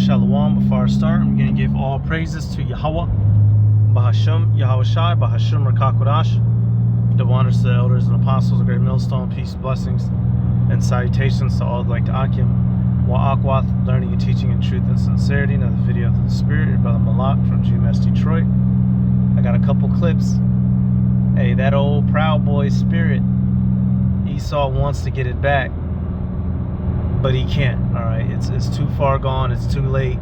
Shalom. Before I start, I'm going to give all praises to Yahweh, Bahasham, Yahweh Shai, Bahasham Rakakwadash, the honors to the elders and apostles, the great millstone, peace, blessings, and salutations to all like to Akim, Wa'akwath, learning and teaching in truth and sincerity. Another video through the Spirit, your brother Malak from GMS Detroit. I got a couple clips. Hey, that old Proud Boy spirit, Esau wants to get it back, but he can't. All right, it's too far gone. It's too late.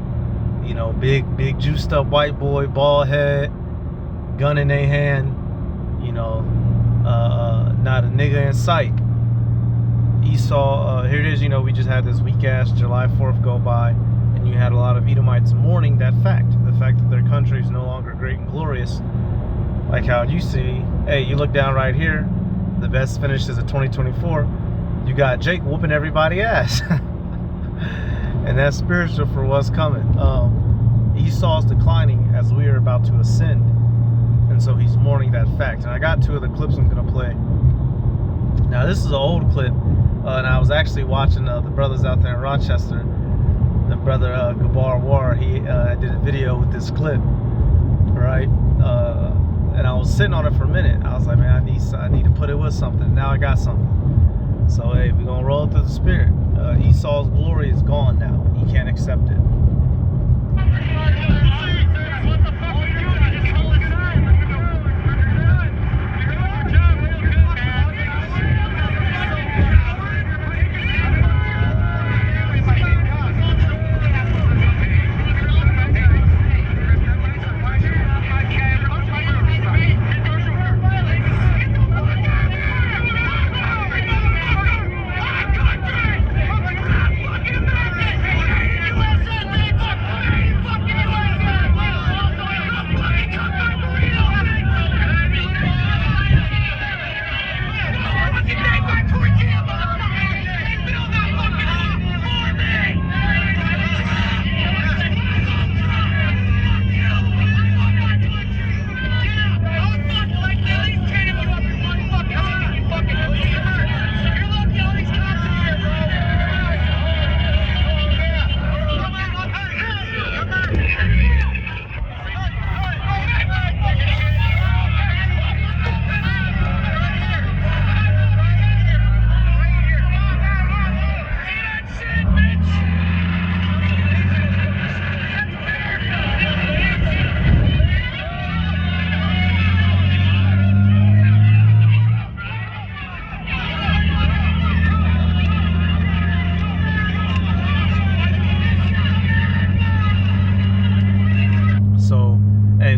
You know, big juiced up white boy, bald head, gun in their hand. You know, not a nigga in sight. Esau, here it is. You know, we just had this weak ass July 4th go by, and you had a lot of Edomites mourning that fact, the fact that their country is no longer great and glorious, like how you see. Hey, you look down right here. The best finish is a 2024. You got Jake whooping everybody's ass. And that's spiritual for what's coming. Esau's declining as we are about to ascend. And so he's mourning that fact. And I got two of the clips I'm going to play. Now, this is an old clip. And I was actually watching the brothers out there in Rochester. The brother Gabar War, he did a video with this clip. Right? And I was sitting on it for a minute. I was like, man, I need to put it with something. Now I got something. So, hey, we're going to roll through the Spirit. Esau's glory is gone now. He can't accept it.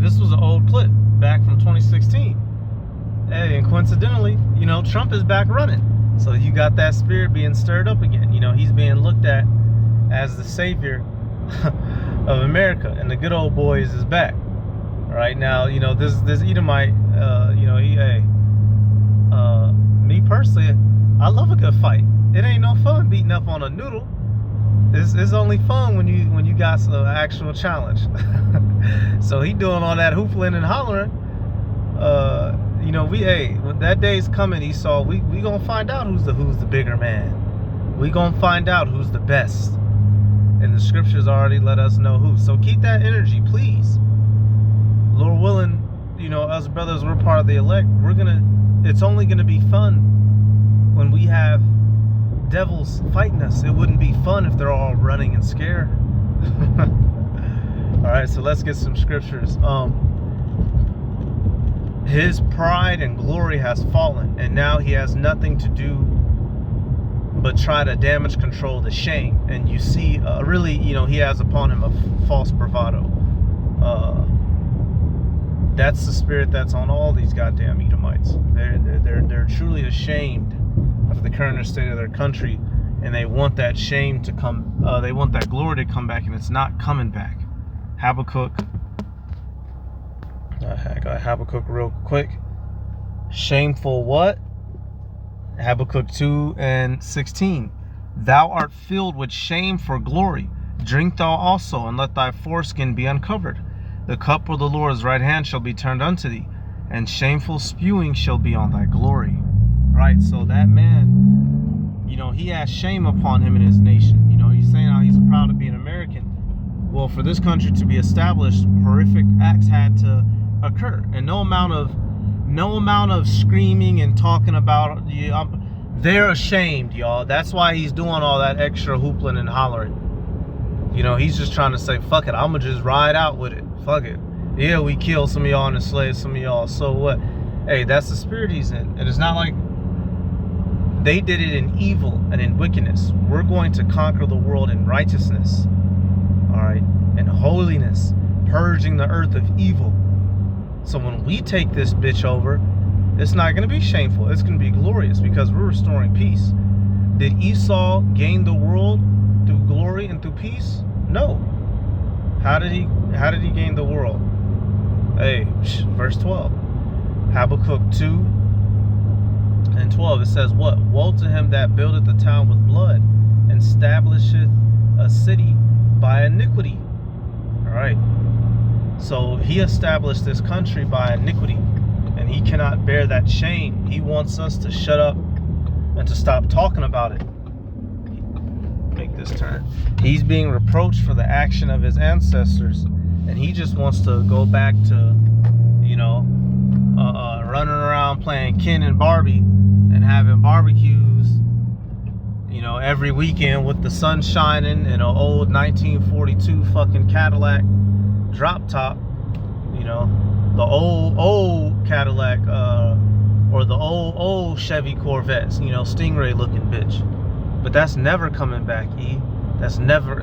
This was an old clip back from 2016. Hey, and coincidentally, you know, Trump is back running. So you got that spirit being stirred up again. You know, he's being looked at as the savior of America, and the good old boys is back. Right now, you know, this Edomite, you know, me personally, I love a good fight. It ain't no fun beating up on a noodle. It's only fun when you got an actual challenge. So he doing all that hoopling and hollering. You know, when that day's coming, Esau, we gonna find out who's the bigger man. We gonna find out who's the best. And the scriptures already let us know who. So keep that energy, please. Lord willing, you know, us brothers, we're part of the elect. It's only gonna be fun when we have devils fighting us. It wouldn't be fun if they're all running and scared. All right, so let's get some scriptures. His pride and glory has fallen, and now he has nothing to do but try to damage control the shame. And you see, really, you know, he has upon him a false bravado. That's the spirit that's on all these goddamn Edomites. They're truly ashamed of the current state of their country, and they want that shame to come. They want that glory to come back, and it's not coming back. Habakkuk. I got Habakkuk real quick. Shameful what? Habakkuk 2:16. Thou art filled with shame for glory. Drink thou also, and let thy foreskin be uncovered. The cup of the Lord's right hand shall be turned unto thee, and shameful spewing shall be on thy glory. Right, so that man, you know, he has shame upon him and his nation. You know, he's saying how he's proud to be an American, Well, for this country to be established, horrific acts had to occur, and no amount of screaming and talking about they're ashamed, y'all. That's why he's doing all that extra hoopling and hollering. You know, he's just trying to say, fuck it, I'ma just ride out with it. Fuck it. Yeah, we killed some of y'all and enslaved some of y'all. So what? Hey, that's the spirit he's in. And it's not like they did it in evil and in wickedness. We're going to conquer the world in righteousness. All right, and holiness, purging the earth of evil. So when we take this bitch over, it's not going to be shameful. It's going to be glorious because we're restoring peace. Did Esau gain the world through glory and through peace? No. How did he gain the world? Hey, verse 12. Habakkuk 2:12. It says what? Woe to him that buildeth the town with blood, and establisheth a city by iniquity. All right. So he established this country by iniquity, and he cannot bear that shame. He wants us to shut up and to stop talking about it. Make this turn. He's being reproached for the action of his ancestors, and he just wants to go back to, you know, running around playing Ken and Barbie and having barbecues, you know, every weekend with the sun shining in an old 1942 fucking Cadillac drop top, you know, the old Cadillac, or the old Chevy Corvettes, you know, Stingray looking bitch. But that's never coming back, E. That's never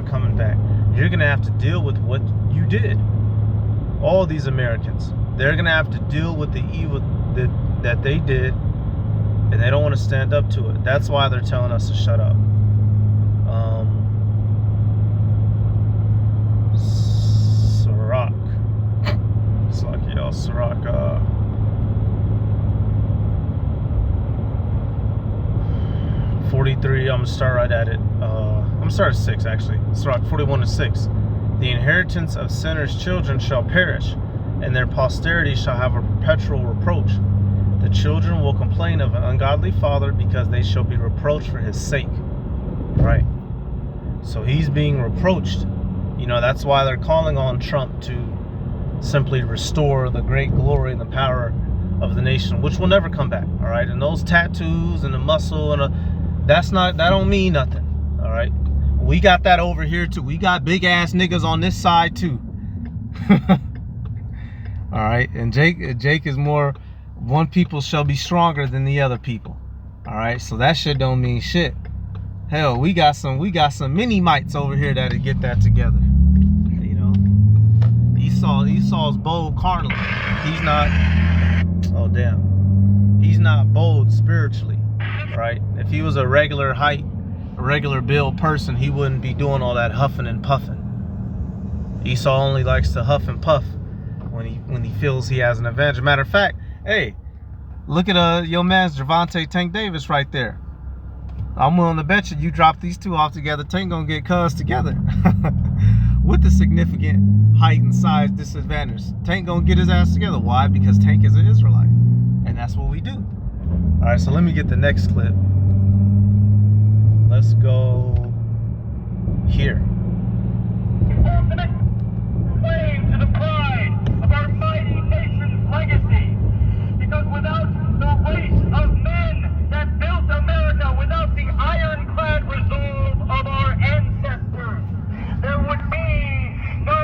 coming back. You're gonna have to deal with what you did. All these Americans, they're gonna have to deal with the evil that they did, and they don't want to stand up to it. That's why they're telling us to shut up. Sirach. It's like, y'all, Sirach. 43. I'm gonna start right at it. I'm gonna start at 6 actually. Sirach 41:6. The inheritance of sinners' children shall perish, and their posterity shall have a perpetual reproach. The children will complain of an ungodly father, because they shall be reproached for his sake. Right. So he's being reproached. You know, that's why they're calling on Trump to simply restore the great glory and the power of the nation, which will never come back. All right. And those tattoos and the muscle and that don't mean nothing. All right. We got that over here too. We got big ass niggas on this side too. All right. And Jake is more, one people shall be stronger than the other people. All right. So that shit don't mean shit. Hell, we got some mini mites over here that'll get that together. You know, Esau's bold carnally. He's not. Oh damn. He's not bold spiritually, right? If he was a regular height, a regular build person, he wouldn't be doing all that huffing and puffing. Esau only likes to huff and puff when he feels he has an advantage. Matter of fact, hey, look at your man's Gervonta Tank Davis right there. I'm willing to bet you drop these two off together, Tank gonna get cuz together. With the significant height and size disadvantage. Tank gonna get his ass together. Why? Because Tank is an Israelite. And that's what we do. Alright, so let me get the next clip. Let's go here. Ultimate claim to the pride of our mighty nation's legacy. Because without the race of men that built America, without the ironclad resolve of our ancestors, there would be no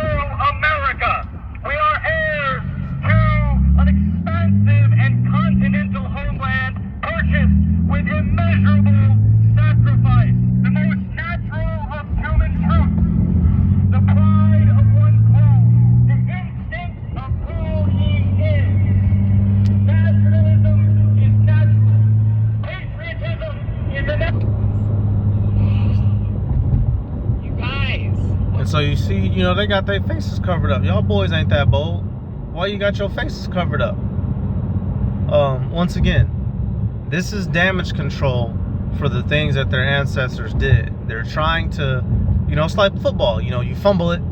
America. We are heirs to an expansive and continental homeland purchased with immeasurable sacrifice, the most natural of human truths, the pride of one's home, the instinct of who he is. Nationalism is natural. Patriotism is inevitable. You guys. And so you see, you know, they got their faces covered up. Y'all boys ain't that bold. Why you got your faces covered up? Once again, this is damage control for the things that their ancestors did. They're trying to, you know, it's like football. You know, you fumble it.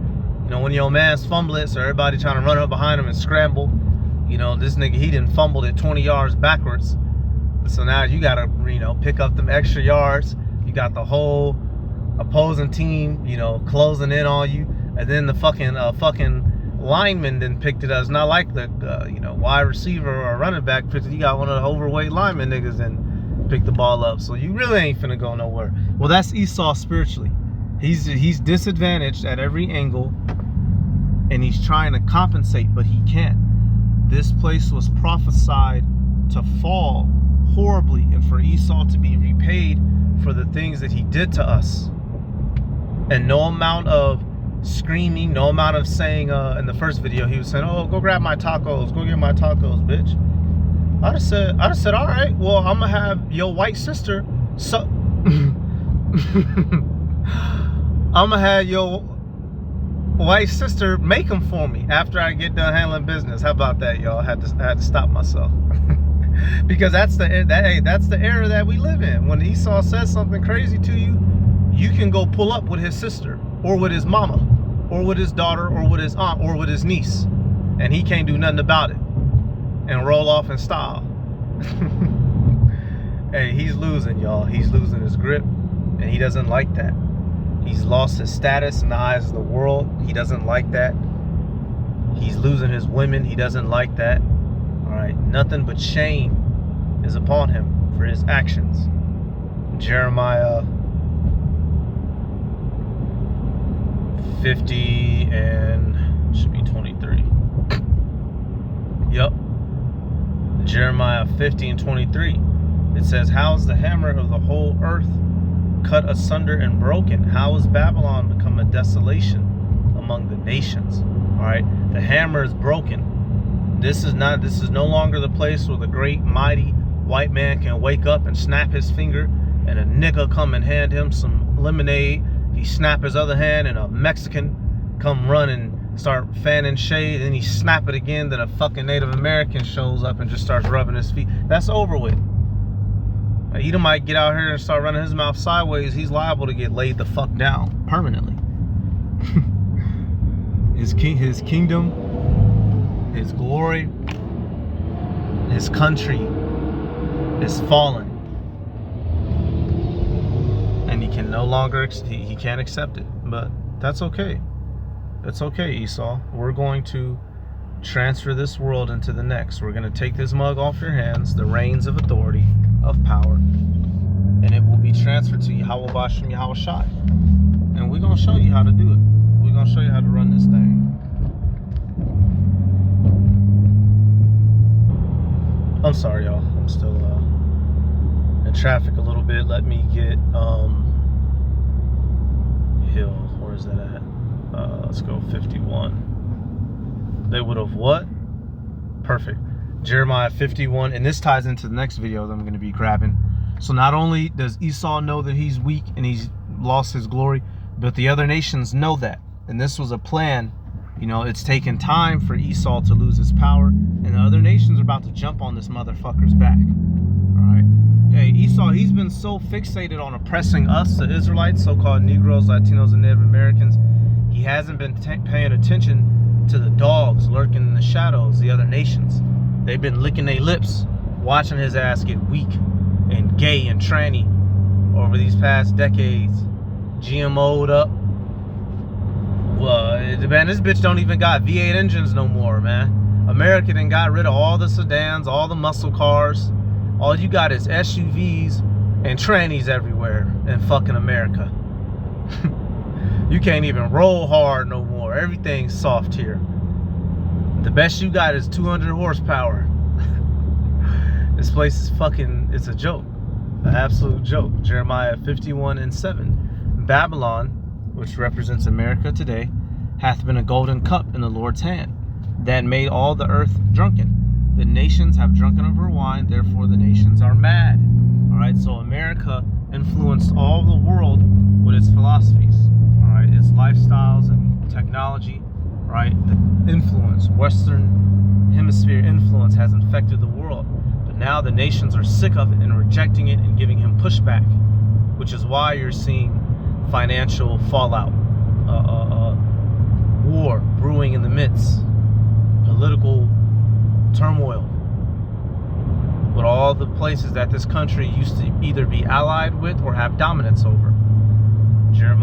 You know, when your man's fumble it, so everybody trying to run up behind him and scramble. You know, this nigga, he didn't fumble it 20 yards backwards. So now you got to, you know, pick up them extra yards. You got the whole opposing team, you know, closing in on you, and then the fucking lineman then picked it up. It's not like the you know, wide receiver or running back picked it. You got one of the overweight lineman niggas and picked the ball up. So you really ain't finna go nowhere. Well, that's Esau spiritually. He's disadvantaged at every angle, and he's trying to compensate, but he can't. This place was prophesied to fall horribly, and for Esau to be repaid for the things that he did to us. And no amount of screaming, no amount of saying, in the first video he was saying, oh, go grab my tacos, go get my tacos, bitch. I'd have said, all right, well, I'm gonna have your white sister I'm gonna have your white sister make them for me after I get done handling business. How about that, y'all? I had to stop myself. Because that's the era that we live in. When Esau says something crazy to you, you can go pull up with his sister, or with his mama, or with his daughter, or with his aunt, or with his niece, and he can't do nothing about it, and roll off in style. Hey, he's losing, y'all. He's losing his grip, and he doesn't like that. He's lost his status in the eyes of the world. He doesn't like that. He's losing his women. He doesn't like that. All right, nothing but shame is upon him for his actions. Jeremiah 50 and should be 23. Yep. Jeremiah 50 and 23. It says, how is the hammer of the whole earth cut asunder and broken? How has Babylon become a desolation among the nations? All right, the hammer is broken. This is no longer the place where the great mighty white man can wake up and snap his finger and a nigga come and hand him some lemonade. He snap his other hand and a Mexican come run and start fanning shade, and he snap it again, then a fucking Native American shows up and just starts rubbing his feet. That's over with. Edom might get out here and start running his mouth sideways. He's liable to get laid the fuck down permanently. His kingdom, his glory, his country is fallen, and he can no longer, he can't accept it. But that's okay. It's okay, Esau. We're going to transfer this world into the next. We're going to take this mug off your hands, the reins of authority, of power, and it will be transferred to Yahweh Bashem Yahweh Shai. And we're going to show you how to do it. We're going to show you how to run this thing. I'm sorry, y'all. I'm still in traffic a little bit. Let me get Hill. Where is that at? Let's go 51. They would have what? Perfect. Jeremiah 51, and this ties into the next video that I'm going to be grabbing. So not only does Esau know that he's weak and he's lost his glory, but the other nations know that. And this was a plan. You know, it's taken time for Esau to lose his power, and the other nations are about to jump on this motherfucker's back. All right. Hey, Esau, he's been so fixated on oppressing us, the Israelites, so-called Negroes, Latinos, and Native Americans. He hasn't been paying attention to the dogs lurking in the shadows, the other nations. They've been licking their lips, watching his ass get weak and gay and tranny over these past decades. GMO'd up. Well, man, this bitch don't even got V8 engines no more, man. America done got rid of all the sedans, all the muscle cars. All you got is SUVs and trannies everywhere in fucking America. You can't even roll hard no more. Everything's soft here. The best you got is 200 horsepower. This place is fucking, it's a joke. An absolute joke. Jeremiah 51 and 7. Babylon, which represents America today, hath been a golden cup in the Lord's hand, that made all the earth drunken. The nations have drunken of her wine, therefore the nations are mad. All right, so America influenced all the world with its philosophies, all right, its lifestyles and technology, right? The influence, Western Hemisphere influence has infected the world. But now the nations are sick of it and rejecting it and giving him pushback, which is why you're seeing financial fallout, war brewing in the midst, political turmoil. But all the places that this country used to either be allied with or have dominance over. Jeremiah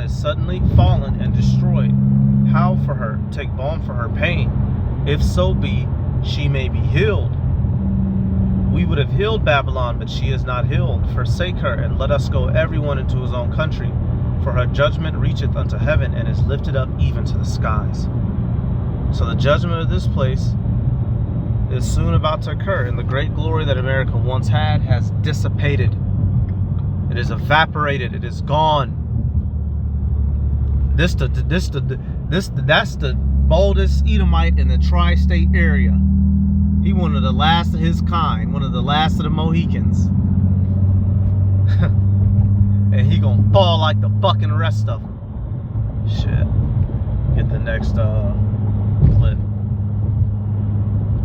is suddenly fallen and destroyed. How for her? Take balm for her pain. If so be, she may be healed. We would have healed Babylon, but she is not healed. Forsake her, and let us go everyone into his own country. For her judgment reacheth unto heaven, and is lifted up even to the skies. So the judgment of this place is soon about to occur, and the great glory that America once had has dissipated. It is evaporated. It is gone. That's the boldest Edomite in the tri-state area. He one of the last of his kind, one of the last of the Mohicans. And he gonna fall like the fucking rest of them. Shit. Get the next clip.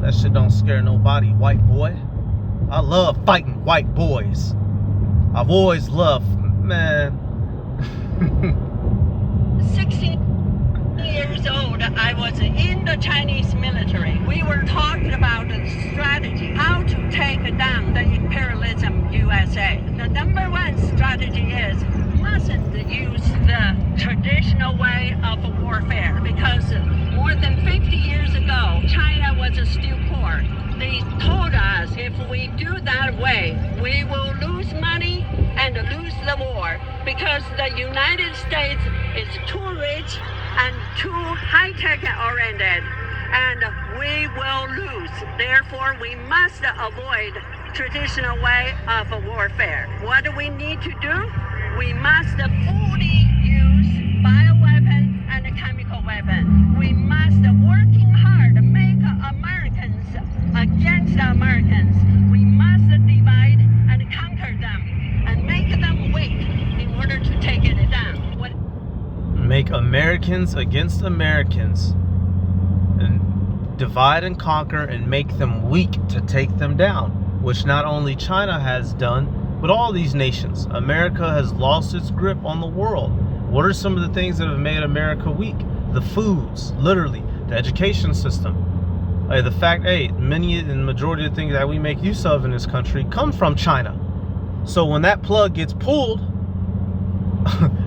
That shit don't scare nobody, white boy. I love fighting white boys. I've always loved, man. 16 years old, I was in the Chinese military. We were talking about the strategy, how to take down the imperialism USA. The number one strategy is mustn't use the traditional way of warfare, because more than 50 years ago, China was still poor. They told us if we do that way, we will lose money and lose the war, because the United States is too rich and too high-tech oriented, and we will lose. Therefore, we must avoid traditional way of warfare. What do we need to do? We must fully use bioweapon and chemical weapon. We must working hard to make Americans against Americans. We must divide and conquer them and make them weak in order to take it down. Make Americans against Americans, and divide and conquer and make them weak to take them down, which not only China has done, but all these nations. America has lost its grip on the world. What are some of the things that have made America weak? The foods, literally, the education system. The fact, many and majority of the things that we make use of in this country come from China. So when that plug gets pulled,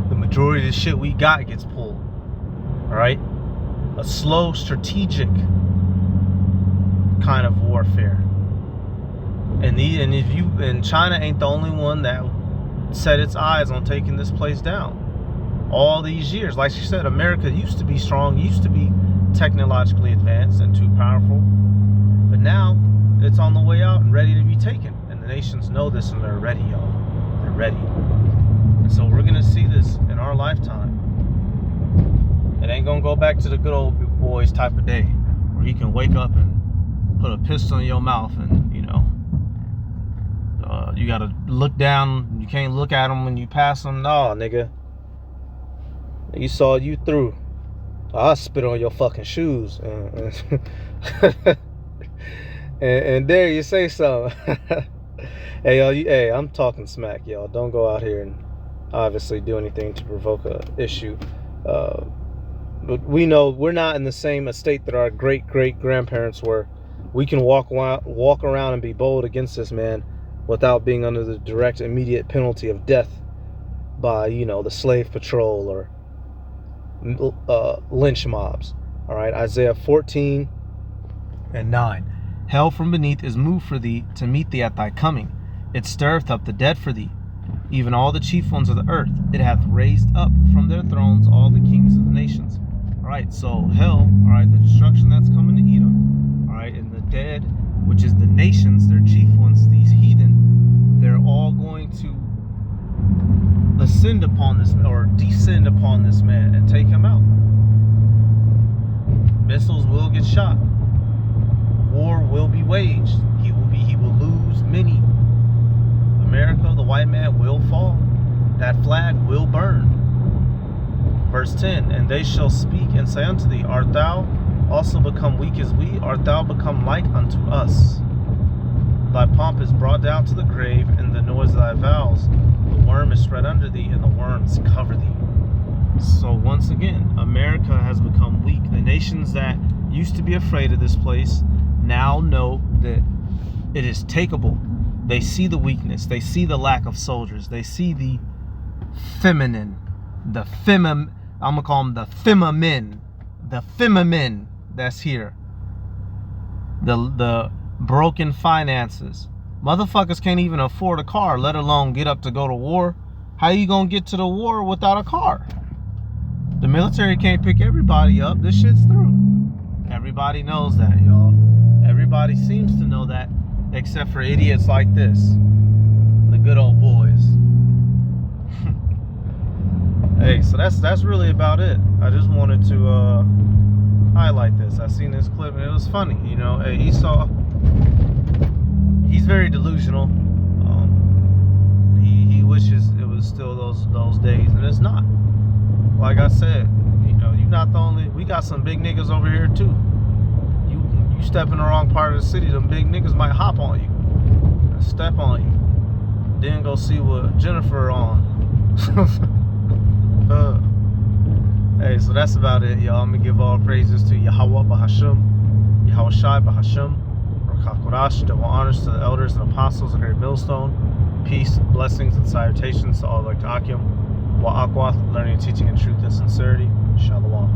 the majority of the shit we got gets pulled. All right, a slow, strategic kind of warfare. And China ain't the only one that set its eyes on taking this place down. All these years, like she said, America used to be strong, used to be technologically advanced and too powerful, but now it's on the way out and ready to be taken. And the nations know this, and they're ready, y'all. They're ready. And so we're gonna see this in our lifetime. It ain't gonna go back to the good old boys type of day, where you can wake up and put a pistol in your mouth, and you gotta look down. You can't look at them when you pass them. No, nigga. You saw you through. I'll spit on your fucking shoes. And dare you say so. Hey, y'all, I'm talking smack, y'all. Don't go out here and obviously do anything to provoke a issue. But we know we're not in the same estate that our great-great-grandparents were. We can walk around and be bold against this man without being under the direct, immediate penalty of death by, the slave patrol or lynch mobs. All right, Isaiah 14:9. Hell from beneath is moved for thee to meet thee at thy coming. It stirreth up the dead for thee, even all the chief ones of the earth. It hath raised up from their thrones all the kings of the nations. All right, so hell, all right, the destruction that's coming to Edom, all right, and the dead, which is the nations, their chief ones, these heathen, they're all going to ascend upon this, or descend upon this man and take him out. Missiles will get shot. War will be waged. He will lose many. America, the white man, will fall. That flag will burn. Verse 10, and they shall speak and say unto thee, art thou also become weak as we? Art thou become like unto us? Thy pomp is brought down to the grave, and the noise of thy vows. The worm is spread under thee, and the worms cover thee. So once again, America has become weak. The nations that used to be afraid of this place now know that it is takeable. They see the weakness. They see the lack of soldiers. They see the feminine the I'm gonna call them the men that's here. The broken finances. Motherfuckers can't even afford a car, let alone get up to go to war. How you gonna get to the war without a car? The military can't pick everybody up. This shit's through. Everybody knows that, y'all. Everybody seems to know that, except for idiots like this. The good old boys. Hey, so that's really about it. I just wanted to highlight this. I seen this clip and it was funny. You know, hey, he's very delusional. He wishes it was still those days, and it's not. Like I said, you know, you're not the only. We got some big niggas over here too. You step in the wrong part of the city, them big niggas might hop on you, and step on you, then go see what Jennifer on. Hey, so that's about it, y'all. I'm gonna give all praises to Yahweh Bahasham, Yahweh Shai Bahasham, Rakakorash, double honors to the elders and apostles of Great Millstone. Peace, blessings, and salutations to all like Akim, Wa'akwath, learning, teaching, and truth and sincerity. Shalom.